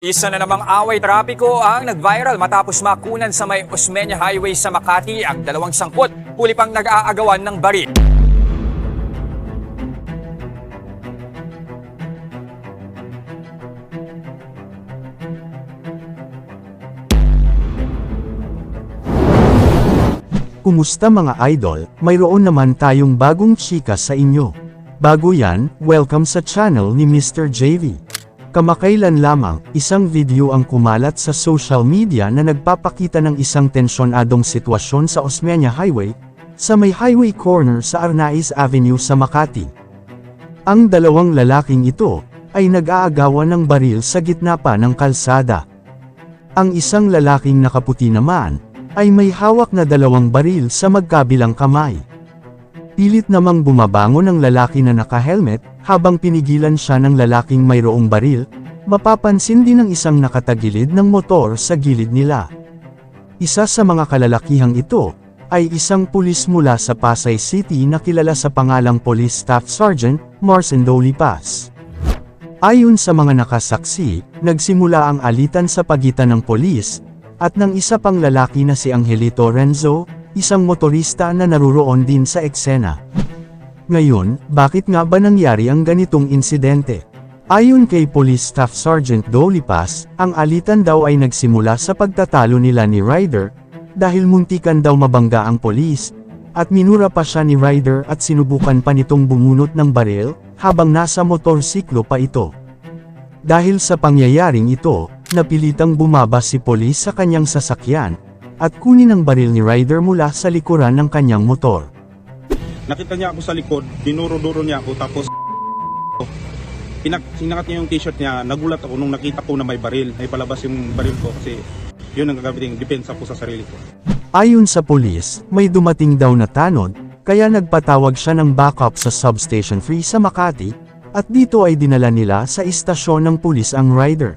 Isa na namang away trapiko ang nag-viral matapos makunan sa may Osmeña Highway sa Makati ang dalawang sangkot, huli pang nag-aagawan ng baril. Kumusta mga idol, mayroon naman tayong bagong chika sa inyo. Bago yan, welcome sa channel ni Mr. JV. Kamakailan lamang, isang video ang kumalat sa social media na nagpapakita ng isang tensyonadong sitwasyon sa Osmeña Highway, sa may highway corner sa Arnaiz Avenue sa Makati. Ang dalawang lalaking ito, ay nag-aagawan ng baril sa gitna pa ng kalsada. Ang isang lalaking nakaputi naman, ay may hawak na dalawang baril sa magkabilang kamay. Pilit namang bumabangon ang lalaki na naka-helmet, habang pinigilan siya ng lalaking mayroong baril, mapapansin din ang isang nakatagilid ng motor sa gilid nila. Isa sa mga kalalakihang ito, ay isang pulis mula sa Pasay City na kilala sa pangalang Police Staff Sergeant, Marcin Dolipas. Ayon sa mga nakasaksi, nagsimula ang alitan sa pagitan ng polis, at ng isa pang lalaki na si Angelito Renzo, isang motorista na naruroon din sa eksena. Ngayon, bakit nga ba nangyari ang ganitong insidente? Ayon kay Police Staff Sergeant Dolipas, ang alitan daw ay nagsimula sa pagtatalo nila ni Ryder, dahil muntikan daw mabangga ang polis, at minura pa siya ni Ryder at sinubukan pa nitong bumunot ng baril, habang nasa motorsiklo pa ito. Dahil sa pangyayaring ito, napilitang bumaba si polis sa kanyang sasakyan, at kunin ang baril ni Ryder mula sa likuran ng kanyang motor. Nakita niya ako sa likod, dinuro-duro niya ako, tapos sinakat niya yung t-shirt niya. Nagulat ako nung nakita ko na may baril, ay palabas yung baril ko kasi yun ang gagamitin depensa ko sa sarili ko. Ayon sa polis, may dumating daw na tanod, kaya nagpatawag siya ng backup sa Substation 3 sa Makati, at dito ay dinala nila sa istasyon ng pulis ang Ryder.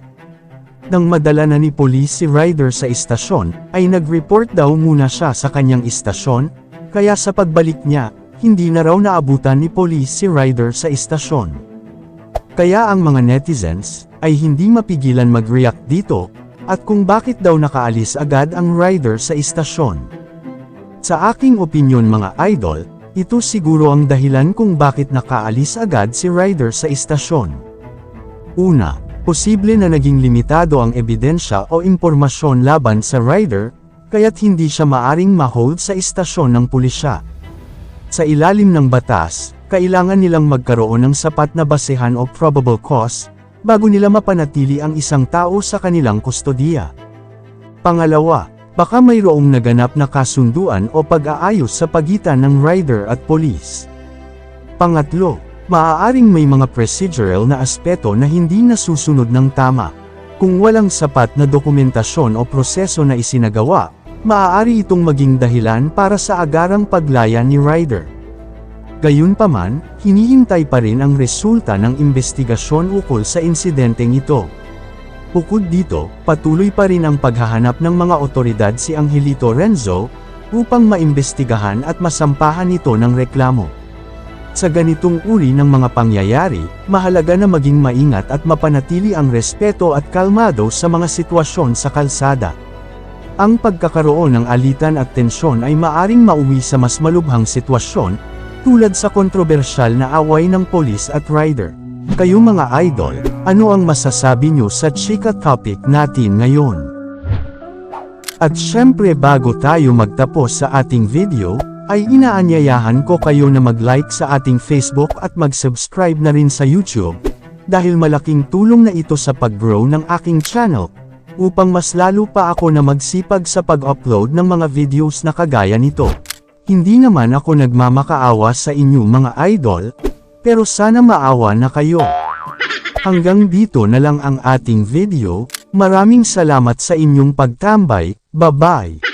Nang madala na ni polis si Ryder sa istasyon, ay nag-report daw muna siya sa kanyang istasyon, kaya sa pagbalik niya, hindi na raw naabutan ni polis si Ryder sa istasyon. Kaya ang mga netizens, ay hindi mapigilan mag-react dito, at kung bakit daw nakaalis agad ang Ryder sa istasyon. Sa aking opinyon mga idol, ito siguro ang dahilan kung bakit nakaalis agad si Ryder sa istasyon. Una, posible na naging limitado ang ebidensya o impormasyon laban sa Ryder, kaya't hindi siya maaring ma-hold sa istasyon ng pulisya. Sa ilalim ng batas, kailangan nilang magkaroon ng sapat na basehan o probable cause, bago nila mapanatili ang isang tao sa kanilang kustodiya. Pangalawa, baka mayroong naganap na kasunduan o pag-aayos sa pagitan ng Ryder at polis. Pangatlo, maaaring may mga procedural na aspeto na hindi nasusunod ng tama. Kung walang sapat na dokumentasyon o proseso na isinagawa, maaari itong maging dahilan para sa agarang paglaya ni Ryder. Gayunpaman, hinihintay pa rin ang resulta ng investigasyon ukol sa insidenteng ito. Bukod dito, patuloy pa rin ang paghahanap ng mga otoridad si Angelito Renzo, upang maimbestigahan at masampahan ito ng reklamo. Sa ganitong uri ng mga pangyayari, mahalaga na maging maingat at mapanatili ang respeto at kalmado sa mga sitwasyon sa kalsada. Ang pagkakaroon ng alitan at tensyon ay maaring mauwi sa mas malubhang sitwasyon, tulad sa kontrobersyal na away ng polis at Ryder. Kayo mga idol, ano ang masasabi nyo sa chika topic natin ngayon? At syempre bago tayo magtapos sa ating video, ay inaanyayahan ko kayo na mag-like sa ating Facebook at mag-subscribe na rin sa YouTube, dahil malaking tulong na ito sa pag-grow ng aking channel, upang mas lalo pa ako na magsipag sa pag-upload ng mga videos na kagaya nito. Hindi naman ako nagmamakaawa sa inyo mga idol, pero sana maawa na kayo. Hanggang dito na lang ang ating video, maraming salamat sa inyong pagtambay, bye-bye!